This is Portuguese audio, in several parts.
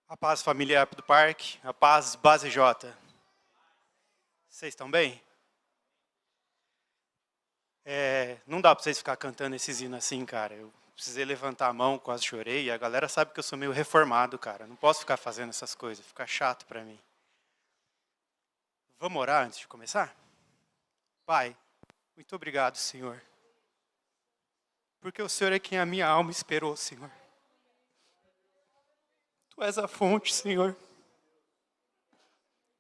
A paz família do parque, a paz base J. Vocês estão bem? Não dá pra vocês ficar cantando esses hinos assim, cara. Eu precisei levantar a mão, quase chorei. E a galera sabe que eu sou meio reformado, cara. Não posso ficar fazendo essas coisas, fica chato pra mim. Vamos orar antes de começar? Pai, muito obrigado, Senhor. Porque o Senhor é quem a minha alma esperou, Senhor. Tu és a fonte, Senhor.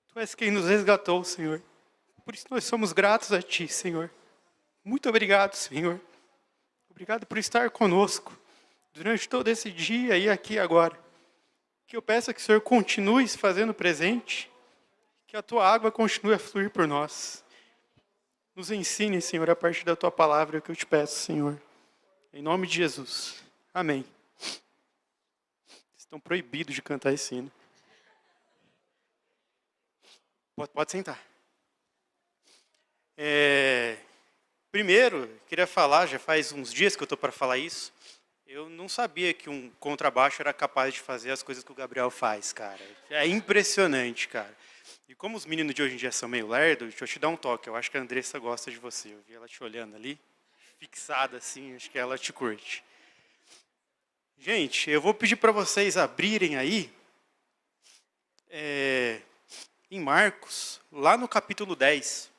Tu és quem nos resgatou, Senhor. Por isso nós somos gratos a Ti, Senhor. Muito obrigado, Senhor. Obrigado por estar conosco durante todo esse dia e aqui agora. Que eu peço que o Senhor continue se fazendo presente, que a Tua água continue a fluir por nós. Nos ensine, Senhor, a partir da Tua palavra que eu te peço, Senhor. Em nome de Jesus. Amém. Estão proibidos de cantar esse hino. Pode sentar. Primeiro, queria falar, já faz uns dias que eu estou para falar isso, eu não sabia que um contrabaixo era capaz de fazer as coisas que o Gabriel faz, cara. É impressionante, cara. E como os meninos de hoje em dia são meio lerdos, deixa eu te dar um toque. Eu acho que a Andressa gosta de você. Eu vi ela te olhando ali, fixada assim, acho que ela te curte. Gente, eu vou pedir para vocês abrirem aí, em Marcos, lá no capítulo 10.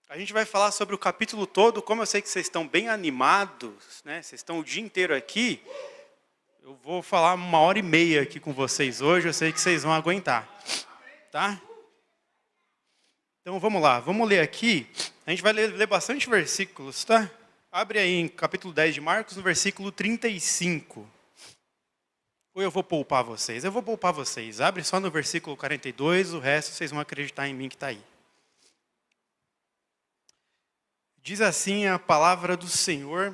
A gente vai falar sobre o capítulo todo. Como eu sei que vocês estão bem animados, né? Vocês estão o dia inteiro aqui, eu vou falar 1h30 aqui com vocês hoje, eu sei que vocês vão aguentar, tá? Então vamos lá, vamos ler aqui, a gente vai ler bastante versículos, tá? Abre aí em capítulo 10 de Marcos, no versículo 35. Ou eu vou poupar vocês? Eu vou poupar vocês. Abre só no versículo 42, o resto vocês vão acreditar em mim que está aí. Diz assim a palavra do Senhor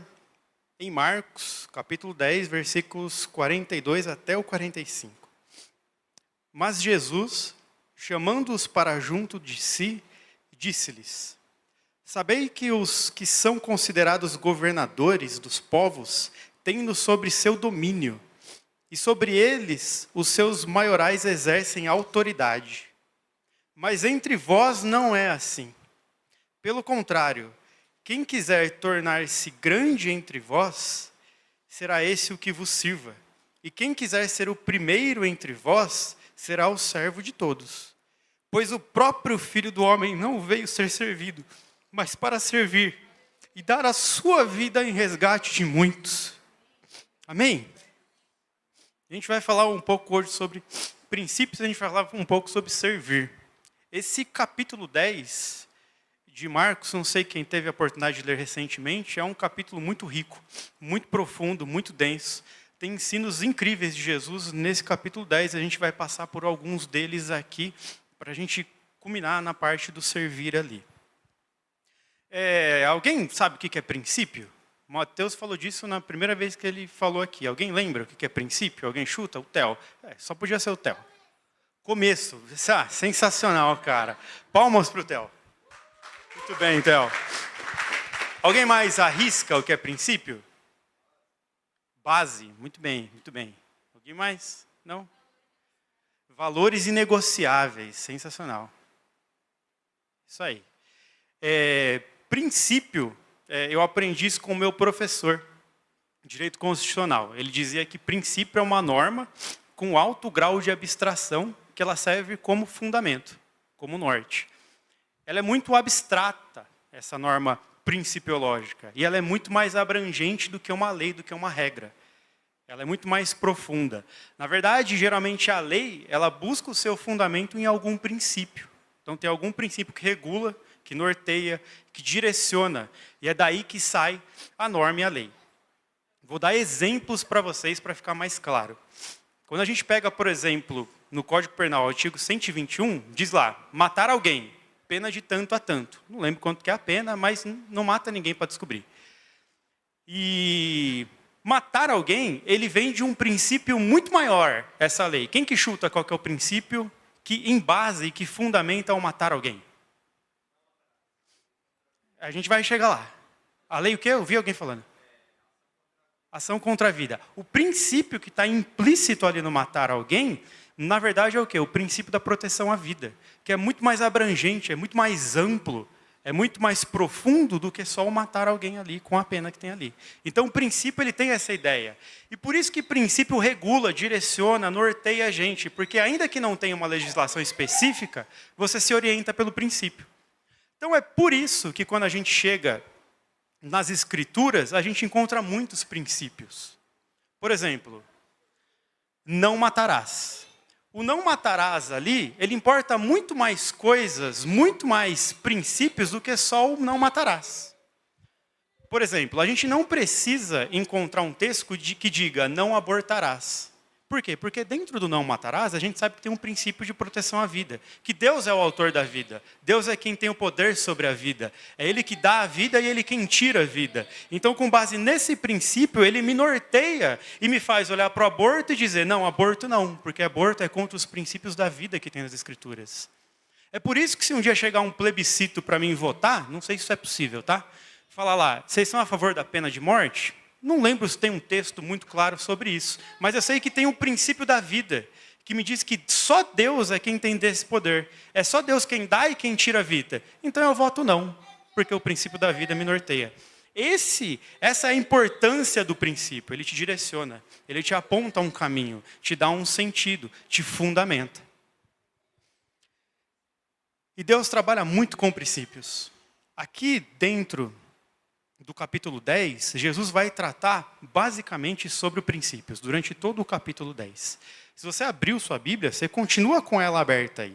em Marcos, capítulo 10, versículos 42 até o 45. Mas Jesus, chamando-os para junto de si, disse-lhes: Sabei que os que são considerados governadores dos povos têm-no sobre seu domínio, e sobre eles os seus maiorais exercem autoridade. Mas entre vós não é assim. Pelo contrário, quem quiser tornar-se grande entre vós, será esse o que vos sirva. E quem quiser ser o primeiro entre vós, será o servo de todos. Pois o próprio Filho do Homem não veio ser servido, mas para servir e dar a sua vida em resgate de muitos. Amém? A gente vai falar um pouco hoje sobre princípios, a gente vai falar um pouco sobre servir. Esse capítulo 10 de Marcos, não sei quem teve a oportunidade de ler recentemente, é um capítulo muito rico, muito profundo, muito denso. Tem ensinos incríveis de Jesus nesse capítulo 10, a gente vai passar por alguns deles aqui, para a gente culminar na parte do servir ali. Alguém sabe o que é princípio? Mateus falou disso na primeira vez que ele falou aqui. Alguém lembra o que é princípio? Alguém chuta? O Theo. Só podia ser o Theo. Começo. Sensacional, cara. Palmas para o Theo. Muito bem, Theo. Alguém mais arrisca o que é princípio? Base. Muito bem, muito bem. Alguém mais? Não? Valores inegociáveis. Sensacional. Isso aí. Princípio, eu aprendi isso com o meu professor de Direito Constitucional. Ele dizia que princípio é uma norma com alto grau de abstração, que ela serve como fundamento, como norte. Ela é muito abstrata, essa norma principiológica, e ela é muito mais abrangente do que uma lei, do que uma regra. Ela é muito mais profunda. Na verdade, geralmente a lei, ela busca o seu fundamento em algum princípio. Então tem algum princípio que regula, que norteia, que direciona, e é daí que sai a norma e a lei. Vou dar exemplos para vocês para ficar mais claro. Quando a gente pega, por exemplo, no Código Penal, artigo 121, diz lá, matar alguém, pena de tanto a tanto. Não lembro quanto que é a pena, mas não mata ninguém para descobrir. E matar alguém, ele vem de um princípio muito maior, essa lei. Quem que chuta qual que é o princípio que embasa e que fundamenta ao matar alguém? A gente vai chegar lá. A lei o quê? Eu vi alguém falando. Ação contra a vida. O princípio que está implícito ali no matar alguém, na verdade é o quê? O princípio da proteção à vida, que é muito mais abrangente, é muito mais amplo, é muito mais profundo do que só o matar alguém ali com a pena que tem ali. Então o princípio ele tem essa ideia. E por isso que princípio regula, direciona, norteia a gente, porque ainda que não tenha uma legislação específica, você se orienta pelo princípio. Então é por isso que quando a gente chega nas escrituras, a gente encontra muitos princípios. Por exemplo, não matarás. O não matarás ali, ele importa muito mais coisas, muito mais princípios do que só o não matarás. Por exemplo, a gente não precisa encontrar um texto que diga não abortarás. Por quê? Porque dentro do não matarás, a gente sabe que tem um princípio de proteção à vida. Que Deus é o autor da vida. Deus é quem tem o poder sobre a vida. É Ele que dá a vida e Ele quem tira a vida. Então, com base nesse princípio, Ele me norteia e me faz olhar para o aborto e dizer, não, aborto não, porque aborto é contra os princípios da vida que tem nas Escrituras. É por isso que se um dia chegar um plebiscito para mim votar, não sei se isso é possível, tá? Falar lá, vocês são a favor da pena de morte? Não lembro se tem um texto muito claro sobre isso, mas eu sei que tem um princípio da vida, que me diz que só Deus é quem tem desse poder. É só Deus quem dá e quem tira a vida. Então eu voto não, porque o princípio da vida me norteia. Essa é a importância do princípio, ele te direciona, ele te aponta um caminho, te dá um sentido, te fundamenta. E Deus trabalha muito com princípios. Aqui dentro do capítulo 10, Jesus vai tratar basicamente sobre princípios, durante todo o capítulo 10. Se você abriu sua Bíblia, você continua com ela aberta aí.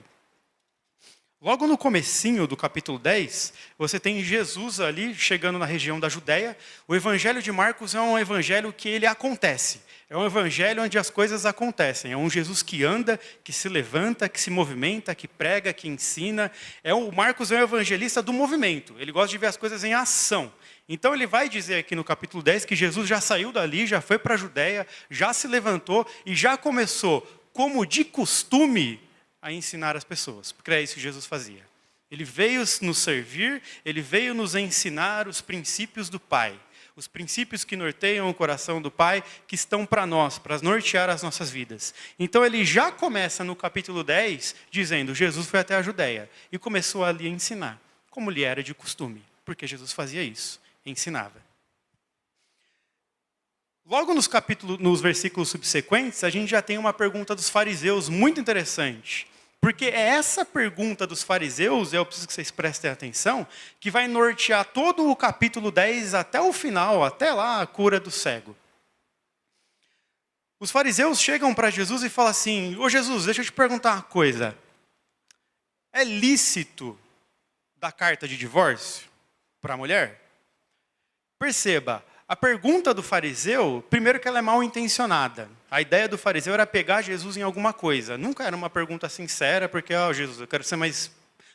Logo no comecinho do capítulo 10, você tem Jesus ali chegando na região da Judéia. O evangelho de Marcos é um evangelho que ele acontece. É um evangelho onde as coisas acontecem. É um Jesus que anda, que se levanta, que se movimenta, que prega, que ensina. O Marcos é um evangelista do movimento. Ele gosta de ver as coisas em ação. Então ele vai dizer aqui no capítulo 10 que Jesus já saiu dali, já foi para a Judéia, já se levantou e já começou, como de costume, a ensinar as pessoas, porque é isso que Jesus fazia. Ele veio nos servir, ele veio nos ensinar os princípios do Pai, os princípios que norteiam o coração do Pai, que estão para nós, para nortear as nossas vidas. Então ele já começa no capítulo 10, dizendo, Jesus foi até a Judéia e começou ali a ensinar, como lhe era de costume, porque Jesus fazia isso, ensinava. Logo nos versículos subsequentes, a gente já tem uma pergunta dos fariseus muito interessante. Porque é essa pergunta dos fariseus, eu preciso que vocês prestem atenção, que vai nortear todo o capítulo 10 até o final, até lá a cura do cego. Os fariseus chegam para Jesus e falam assim, ô Jesus, deixa eu te perguntar uma coisa. É lícito dar carta de divórcio para a mulher? Perceba, a pergunta do fariseu, primeiro que ela é mal intencionada. A ideia do fariseu era pegar Jesus em alguma coisa. Nunca era uma pergunta sincera, porque, Jesus, eu quero ser mais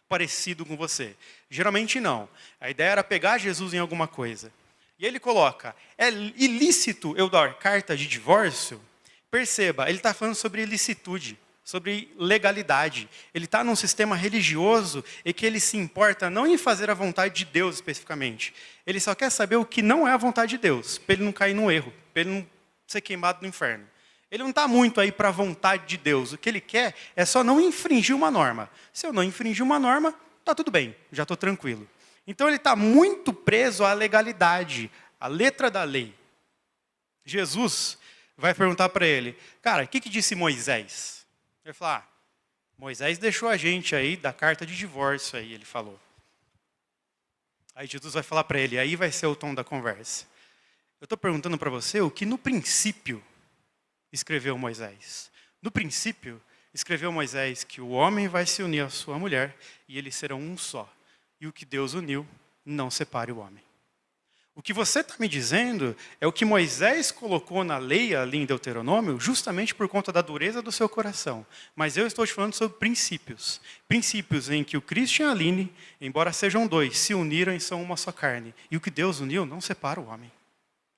parecido com você. Geralmente não. A ideia era pegar Jesus em alguma coisa. E ele coloca, é ilícito eu dar carta de divórcio? Perceba, ele está falando sobre ilicitude, sobre legalidade. Ele está num sistema religioso e que ele se importa não em fazer a vontade de Deus especificamente. Ele só quer saber o que não é a vontade de Deus, para ele não cair no erro, para ele não ser queimado no inferno. Ele não está muito aí para a vontade de Deus. O que ele quer é só não infringir uma norma. Se eu não infringir uma norma, está tudo bem, já estou tranquilo. Então ele está muito preso à legalidade, à letra da lei. Jesus vai perguntar para ele, cara, o que disse Moisés? Ele vai falar, Moisés deixou a gente aí da carta de divórcio aí, ele falou. Aí Jesus vai falar para ele, aí vai ser o tom da conversa. Eu estou perguntando para você o que no princípio escreveu Moisés. No princípio, escreveu Moisés que o homem vai se unir à sua mulher e eles serão um só. E o que Deus uniu, não separe o homem. O que você está me dizendo é o que Moisés colocou na lei ali em Deuteronômio, justamente por conta da dureza do seu coração. Mas eu estou te falando sobre princípios. Princípios em que o Cristo e a Aline, embora sejam dois, se uniram e são uma só carne. E o que Deus uniu não separa o homem.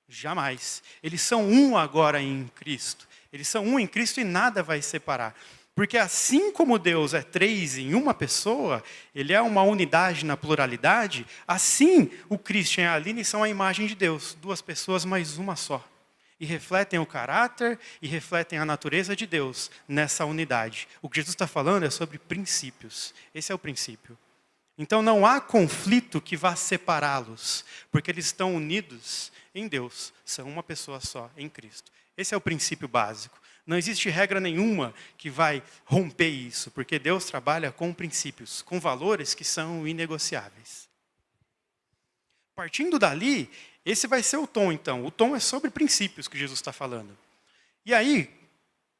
Jamais. Eles são um agora em Cristo. Eles são um em Cristo e nada vai separar. Porque assim como Deus é três em uma pessoa, ele é uma unidade na pluralidade, assim o Cristo e a Aline são a imagem de Deus, duas pessoas, mas uma só. e refletem o caráter e refletem a natureza de Deus nessa unidade. O que Jesus está falando é sobre princípios. Esse é o princípio. Então não há conflito que vá separá-los, porque eles estão unidos em Deus. São uma pessoa só, em Cristo. Esse é o princípio básico. Não existe regra nenhuma que vai romper isso, porque Deus trabalha com princípios, com valores que são inegociáveis. Partindo dali, esse vai ser o tom, então. O tom é sobre princípios que Jesus está falando. E aí,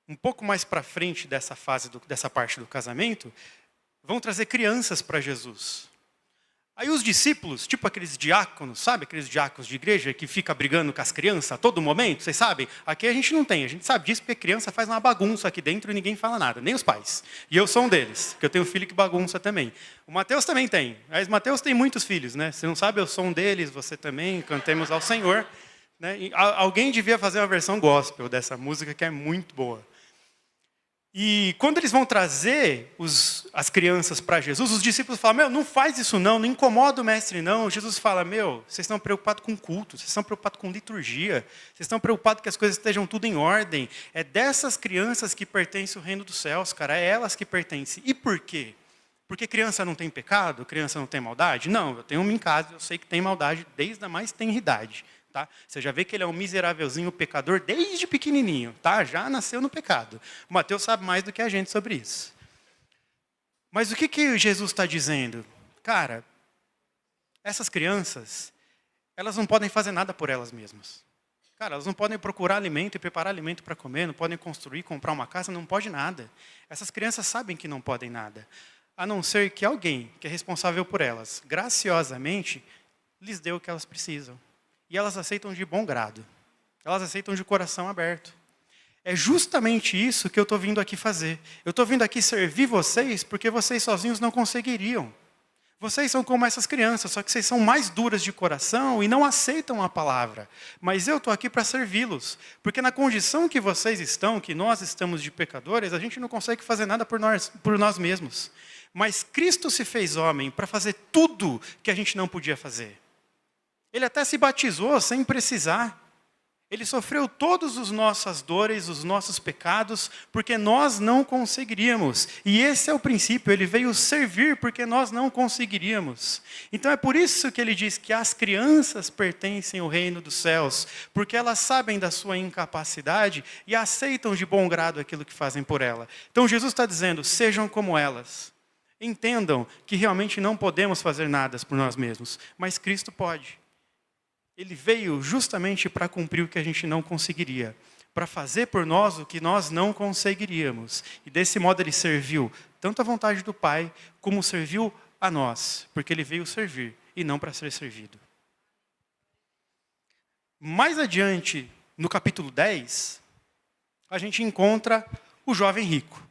um pouco mais para frente dessa fase, dessa parte do casamento, vão trazer crianças para Jesus. Aí os discípulos, tipo aqueles diáconos, sabe? Aqueles diáconos de igreja que fica brigando com as crianças a todo momento, vocês sabem? Aqui a gente não tem, a gente sabe disso porque criança faz uma bagunça aqui dentro e ninguém fala nada, nem os pais. E eu sou um deles, porque eu tenho um filho que bagunça também. O Mateus também tem, mas o Mateus tem muitos filhos, né? Você não sabe, eu sou um deles, você também, cantemos ao Senhor. Né? E alguém devia fazer uma versão gospel dessa música que é muito boa. E quando eles vão trazer as crianças para Jesus, os discípulos falam, não faz isso não incomoda o mestre não. Jesus fala, vocês estão preocupados com culto, vocês estão preocupados com liturgia, vocês estão preocupados que as coisas estejam tudo em ordem. É dessas crianças que pertence o reino dos céus, cara, é elas que pertencem. E por quê? Porque criança não tem pecado, criança não tem maldade? Não, eu tenho uma em casa, eu sei que tem maldade desde a mais tenridade. Tá? Você já vê que ele é um miserávelzinho pecador desde pequenininho, tá? Já nasceu no pecado. O Mateus sabe mais do que a gente sobre isso. Mas o que Jesus está dizendo? Cara, essas crianças, elas não podem fazer nada por elas mesmas. Cara, elas não podem procurar alimento e preparar alimento para comer, não podem construir, comprar uma casa, não pode nada. Essas crianças sabem que não podem nada. A não ser que alguém que é responsável por elas, graciosamente, lhes dê o que elas precisam. E elas aceitam de bom grado. Elas aceitam de coração aberto. É justamente isso que eu estou vindo aqui fazer. Eu estou vindo aqui servir vocês porque vocês sozinhos não conseguiriam. Vocês são como essas crianças, só que vocês são mais duras de coração e não aceitam a palavra. Mas eu estou aqui para servi-los. Porque na condição que vocês estão, que nós estamos de pecadores, a gente não consegue fazer nada por nós mesmos. Mas Cristo se fez homem para fazer tudo que a gente não podia fazer. Ele até se batizou sem precisar. Ele sofreu todas as nossas dores, os nossos pecados, porque nós não conseguiríamos. E esse é o princípio, ele veio servir porque nós não conseguiríamos. Então é por isso que ele diz que as crianças pertencem ao reino dos céus, porque elas sabem da sua incapacidade e aceitam de bom grado aquilo que fazem por ela. Então Jesus está dizendo, sejam como elas. Entendam que realmente não podemos fazer nada por nós mesmos, mas Cristo pode. Ele veio justamente para cumprir o que a gente não conseguiria, para fazer por nós o que nós não conseguiríamos. E desse modo ele serviu tanto a vontade do Pai, como serviu a nós, porque ele veio servir e não para ser servido. Mais adiante, no capítulo 10, a gente encontra o jovem rico.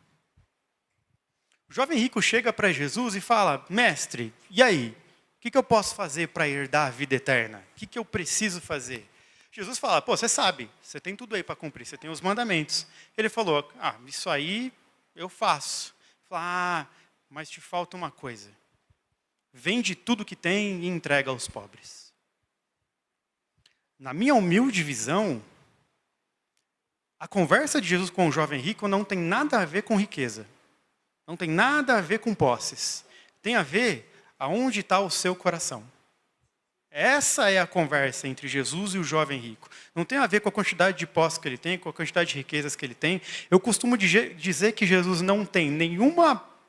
O jovem rico chega para Jesus e fala, mestre, e aí? O que eu posso fazer para herdar a vida eterna? O que eu preciso fazer? Jesus fala, você sabe, você tem tudo aí para cumprir, você tem os mandamentos. Ele falou, isso aí eu faço. Fala, mas te falta uma coisa. Vende tudo que tem e entrega aos pobres. Na minha humilde visão, a conversa de Jesus com o jovem rico não tem nada a ver com riqueza. Não tem nada a ver com posses. Tem a ver aonde está o seu coração. Essa é a conversa entre Jesus e o jovem rico. Não tem a ver com a quantidade de posses que ele tem, com a quantidade de riquezas que ele tem. Eu costumo dizer que Jesus não tem nenhum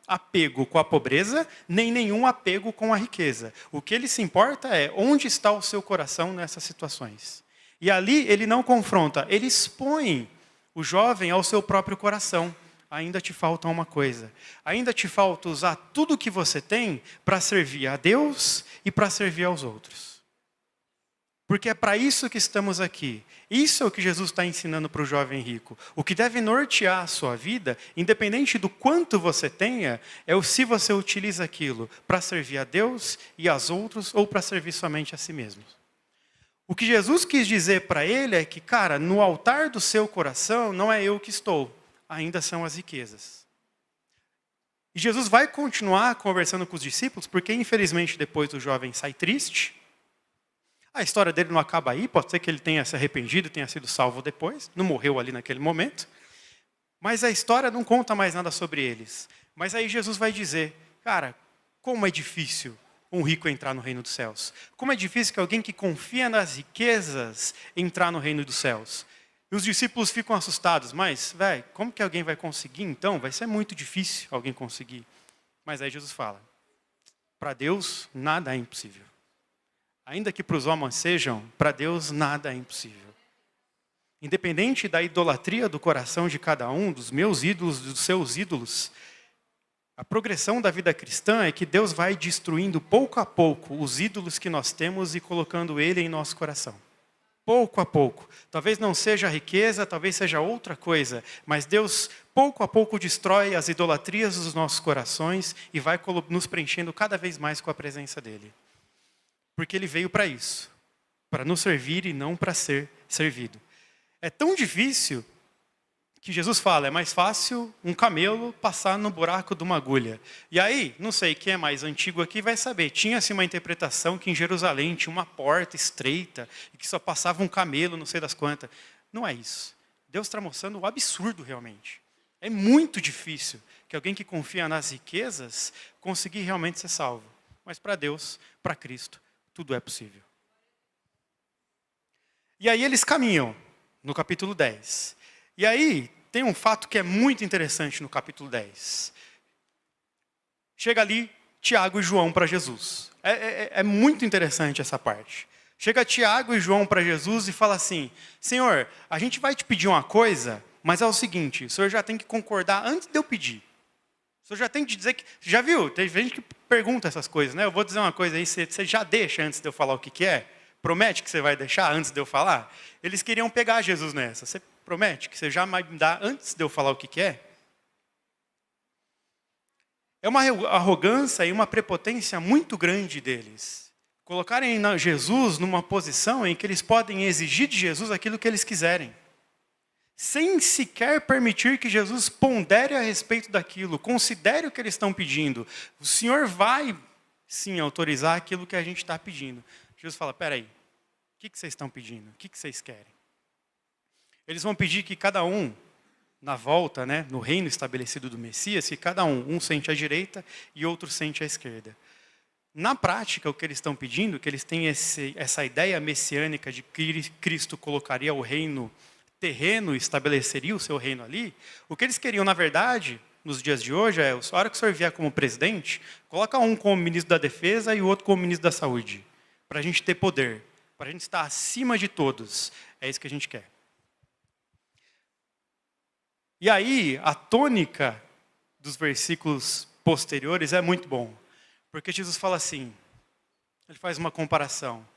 apego com a pobreza, nem nenhum apego com a riqueza. O que ele se importa é onde está o seu coração nessas situações. E ali ele não confronta, ele expõe o jovem ao seu próprio coração. Ainda te falta uma coisa. Ainda te falta usar tudo que você tem para servir a Deus e para servir aos outros. Porque é para isso que estamos aqui. Isso é o que Jesus está ensinando para o jovem rico. O que deve nortear a sua vida, independente do quanto você tenha, é o se você utiliza aquilo para servir a Deus e aos outros ou para servir somente a si mesmo. O que Jesus quis dizer para ele é que, cara, no altar do seu coração não é eu que estou. Ainda são as riquezas. E Jesus vai continuar conversando com os discípulos, porque infelizmente depois o jovem sai triste. A história dele não acaba aí, pode ser que ele tenha se arrependido e tenha sido salvo depois, não morreu ali naquele momento. Mas a história não conta mais nada sobre eles. Mas aí Jesus vai dizer, cara, como é difícil um rico entrar no reino dos céus. Como é difícil que alguém que confia nas riquezas entrar no reino dos céus. E os discípulos ficam assustados, mas, velho, como que alguém vai conseguir então? Vai ser muito difícil alguém conseguir. Mas aí Jesus fala, para Deus nada é impossível. Ainda que para os homens sejam, para Deus nada é impossível. Independente da idolatria do coração de cada um, dos meus ídolos, dos seus ídolos, a progressão da vida cristã é que Deus vai destruindo pouco a pouco os ídolos que nós temos e colocando ele em nosso coração. Pouco a pouco. Talvez não seja a riqueza, talvez seja outra coisa, mas Deus pouco a pouco destrói as idolatrias dos nossos corações e vai nos preenchendo cada vez mais com a presença dele. Porque ele veio para isso, para nos servir e não para ser servido. É tão difícil que Jesus fala, é mais fácil um camelo passar no buraco de uma agulha. E aí, não sei, quem é mais antigo aqui vai saber, tinha-se uma interpretação que em Jerusalém tinha uma porta estreita e que só passava um camelo, não sei das quantas. Não é isso. Deus está mostrando o absurdo realmente. É muito difícil que alguém que confia nas riquezas conseguir realmente ser salvo. Mas para Deus, para Cristo, tudo é possível. E aí eles caminham no capítulo 10. E aí tem um fato que é muito interessante no capítulo 10. Chega ali Tiago e João para Jesus. É muito interessante essa parte. Chega Tiago e João para Jesus e fala assim, Senhor, a gente vai te pedir uma coisa, mas é o seguinte, o Senhor já tem que concordar antes de eu pedir. O Senhor já tem que dizer que... Já viu? Tem gente que pergunta essas coisas, né? Eu vou dizer uma coisa aí, você já deixa antes de eu falar o que é? Promete que você vai deixar antes de eu falar? Eles queriam pegar Jesus nessa. Você promete que você já vai me dar antes de eu falar o que é? É uma arrogância e uma prepotência muito grande deles. Colocarem Jesus numa posição em que eles podem exigir de Jesus aquilo que eles quiserem. Sem sequer permitir que Jesus pondere a respeito daquilo, considere o que eles estão pedindo. O Senhor vai, sim, autorizar aquilo que a gente está pedindo. Jesus fala, peraí, o que vocês estão pedindo? O que vocês querem? Eles vão pedir que cada um, na volta, né, no reino estabelecido do Messias, que cada um sente à direita e outro sente à esquerda. Na prática, o que eles estão pedindo, que eles têm essa ideia messiânica de que Cristo colocaria o reino terreno, estabeleceria o seu reino ali, o que eles queriam, na verdade, nos dias de hoje, é, a hora que o senhor vier como presidente, coloca um como ministro da Defesa e o outro como ministro da Saúde, para a gente ter poder, para a gente estar acima de todos. É isso que a gente quer. E aí, a tônica dos versículos posteriores é muito bom. Porque Jesus fala assim, ele faz uma comparação.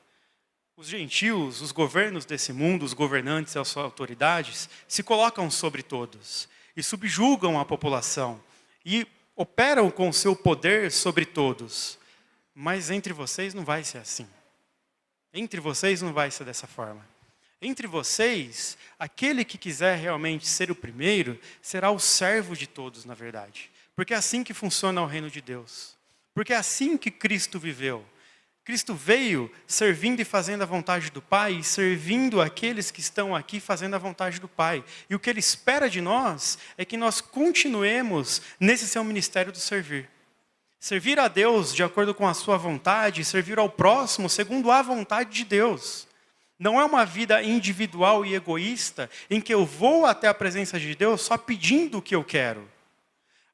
Os gentios, os governos desse mundo, os governantes e as suas autoridades, se colocam sobre todos. E subjugam a população. E operam com o seu poder sobre todos. Mas entre vocês não vai ser assim. Entre vocês não vai ser dessa forma. Entre vocês, aquele que quiser realmente ser o primeiro, será o servo de todos, na verdade. Porque é assim que funciona o reino de Deus. Porque é assim que Cristo viveu. Cristo veio servindo e fazendo a vontade do Pai, e servindo aqueles que estão aqui fazendo a vontade do Pai. E o que Ele espera de nós é que nós continuemos nesse seu ministério do servir. Servir a Deus de acordo com a sua vontade, servir ao próximo segundo a vontade de Deus. Não é uma vida individual e egoísta em que eu vou até a presença de Deus só pedindo o que eu quero.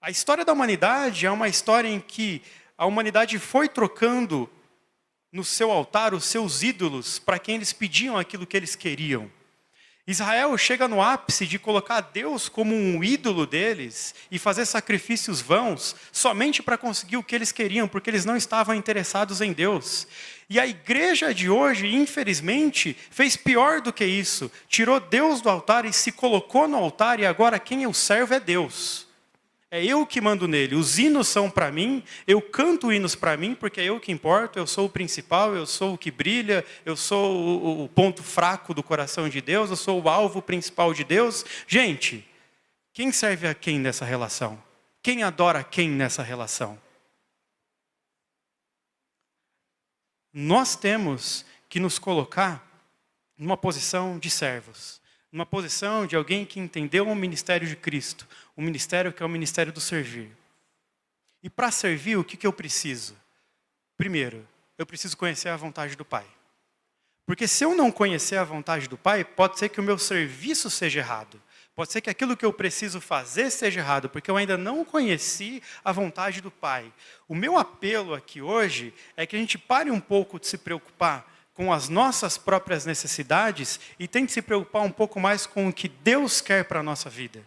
A história da humanidade é uma história em que a humanidade foi trocando no seu altar os seus ídolos para quem eles pediam aquilo que eles queriam. Israel chega no ápice de colocar Deus como um ídolo deles e fazer sacrifícios vãos somente para conseguir o que eles queriam, porque eles não estavam interessados em Deus. E a igreja de hoje, infelizmente, fez pior do que isso. Tirou Deus do altar e se colocou no altar, e agora quem eu servo é Deus. É eu que mando nele. Os hinos são para mim, eu canto hinos para mim, porque é eu que importo, eu sou o principal, eu sou o que brilha, eu sou o ponto fraco do coração de Deus, eu sou o alvo principal de Deus. Gente, quem serve a quem nessa relação? Quem adora quem nessa relação? Nós temos que nos colocar numa posição de servos, numa posição de alguém que entendeu o ministério de Cristo, o ministério que é o ministério do servir. E para servir, o que eu preciso? Primeiro, eu preciso conhecer a vontade do Pai. Porque se eu não conhecer a vontade do Pai, pode ser que o meu serviço seja errado. Pode ser que aquilo que eu preciso fazer seja errado, porque eu ainda não conheci a vontade do Pai. O meu apelo aqui hoje é que a gente pare um pouco de se preocupar com as nossas próprias necessidades e tente se preocupar um pouco mais com o que Deus quer para a nossa vida.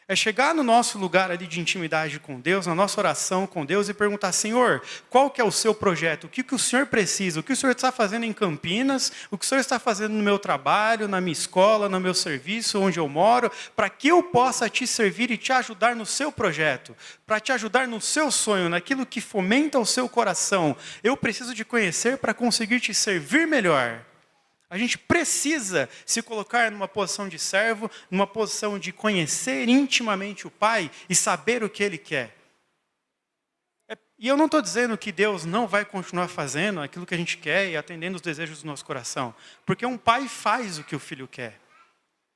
É chegar no nosso lugar ali de intimidade com Deus, na nossa oração com Deus e perguntar: Senhor, qual que é o seu projeto? O que o Senhor precisa? O que o Senhor está fazendo em Campinas? O que o Senhor está fazendo no meu trabalho, na minha escola, no meu serviço, onde eu moro? Para que eu possa te servir e te ajudar no seu projeto, para te ajudar no seu sonho, naquilo que fomenta o seu coração. Eu preciso de conhecer para conseguir te servir melhor. A gente precisa se colocar numa posição de servo, numa posição de conhecer intimamente o Pai e saber o que Ele quer. E eu não estou dizendo que Deus não vai continuar fazendo aquilo que a gente quer e atendendo os desejos do nosso coração. Porque um pai faz o que o filho quer.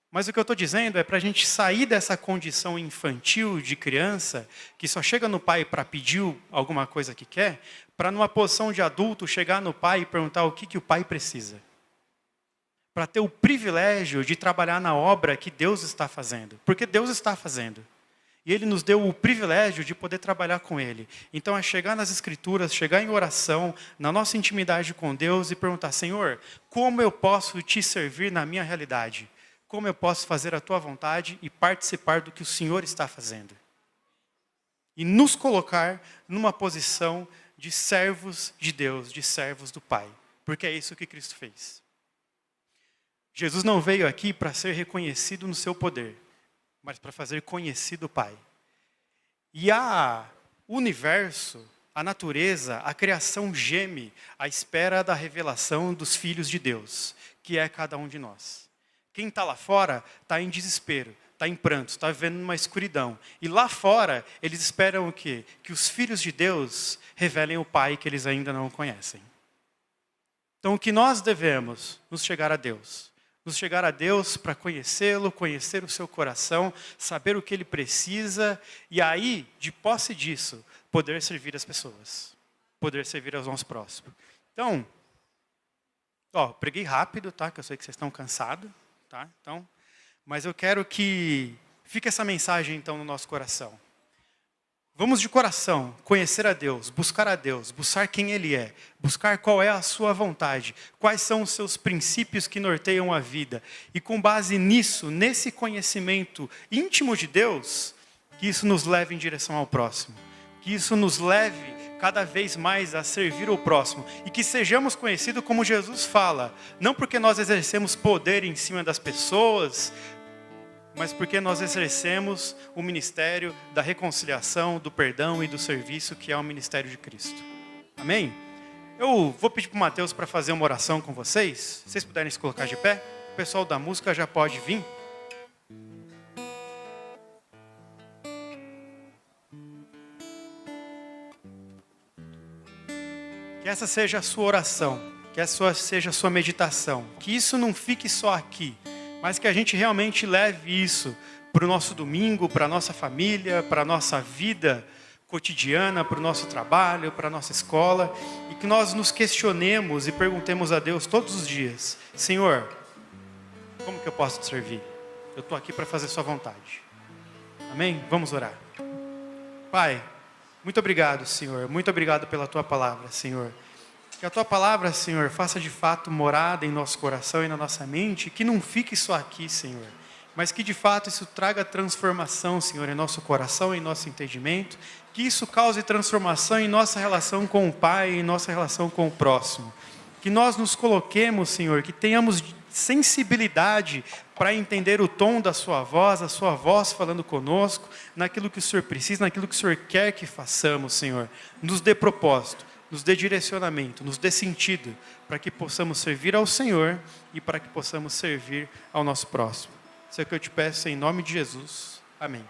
Mas o que eu estou dizendo é para a gente sair dessa condição infantil de criança, que só chega no pai para pedir alguma coisa que quer, para numa posição de adulto chegar no pai e perguntar o que o pai precisa. Para ter o privilégio de trabalhar na obra que Deus está fazendo. Porque Deus está fazendo. E Ele nos deu o privilégio de poder trabalhar com Ele. Então é chegar nas Escrituras, chegar em oração, na nossa intimidade com Deus e perguntar: Senhor, como eu posso te servir na minha realidade? Como eu posso fazer a tua vontade e participar do que o Senhor está fazendo? E nos colocar numa posição de servos de Deus, de servos do Pai. Porque é isso que Cristo fez. Jesus não veio aqui para ser reconhecido no seu poder, mas para fazer conhecido o Pai. E o universo, a natureza, a criação geme à espera da revelação dos filhos de Deus, que é cada um de nós. Quem está lá fora está em desespero, está em pranto, está vivendo numa escuridão. E lá fora, eles esperam o quê? Que os filhos de Deus revelem o Pai que eles ainda não conhecem. Então, o que nós devemos? Nos chegar a Deus. Nos chegar a Deus para conhecê-lo, conhecer o seu coração, saber o que ele precisa, e aí, de posse disso, poder servir as pessoas, poder servir aos nossos próximos. Então, preguei rápido, tá? Que eu sei que vocês estão cansados, tá? Então, mas eu quero que fique essa mensagem então no nosso coração. Vamos de coração conhecer a Deus, buscar quem Ele é, buscar qual é a sua vontade, quais são os seus princípios que norteiam a vida. E com base nisso, nesse conhecimento íntimo de Deus, que isso nos leve em direção ao próximo. Que isso nos leve cada vez mais a servir o próximo. E que sejamos conhecidos como Jesus fala. Não porque nós exercemos poder em cima das pessoas, mas porque nós exercemos o ministério da reconciliação, do perdão e do serviço, que é o ministério de Cristo. Amém? Eu vou pedir para o Mateus para fazer uma oração com vocês. Se vocês puderem se colocar de pé, o pessoal da música já pode vir. Que essa seja a sua oração, que essa seja a sua meditação. Que isso não fique só aqui, mas que a gente realmente leve isso para o nosso domingo, para a nossa família, para a nossa vida cotidiana, para o nosso trabalho, para a nossa escola, e que nós nos questionemos e perguntemos a Deus todos os dias: Senhor, como que eu posso te servir? Eu estou aqui para fazer sua vontade. Amém? Vamos orar. Pai, muito obrigado, Senhor. Muito obrigado pela tua palavra, Senhor. Que a tua palavra, Senhor, faça de fato morada em nosso coração e na nossa mente, que não fique só aqui, Senhor, mas que de fato isso traga transformação, Senhor, em nosso coração, em nosso entendimento, que isso cause transformação em nossa relação com o Pai, em nossa relação com o próximo. Que nós nos coloquemos, Senhor, que tenhamos sensibilidade para entender o tom da sua voz, a sua voz falando conosco, naquilo que o Senhor precisa, naquilo que o Senhor quer que façamos, Senhor. Nos dê propósito, nos dê direcionamento, nos dê sentido, para que possamos servir ao Senhor e para que possamos servir ao nosso próximo. Isso é o que eu te peço em nome de Jesus. Amém.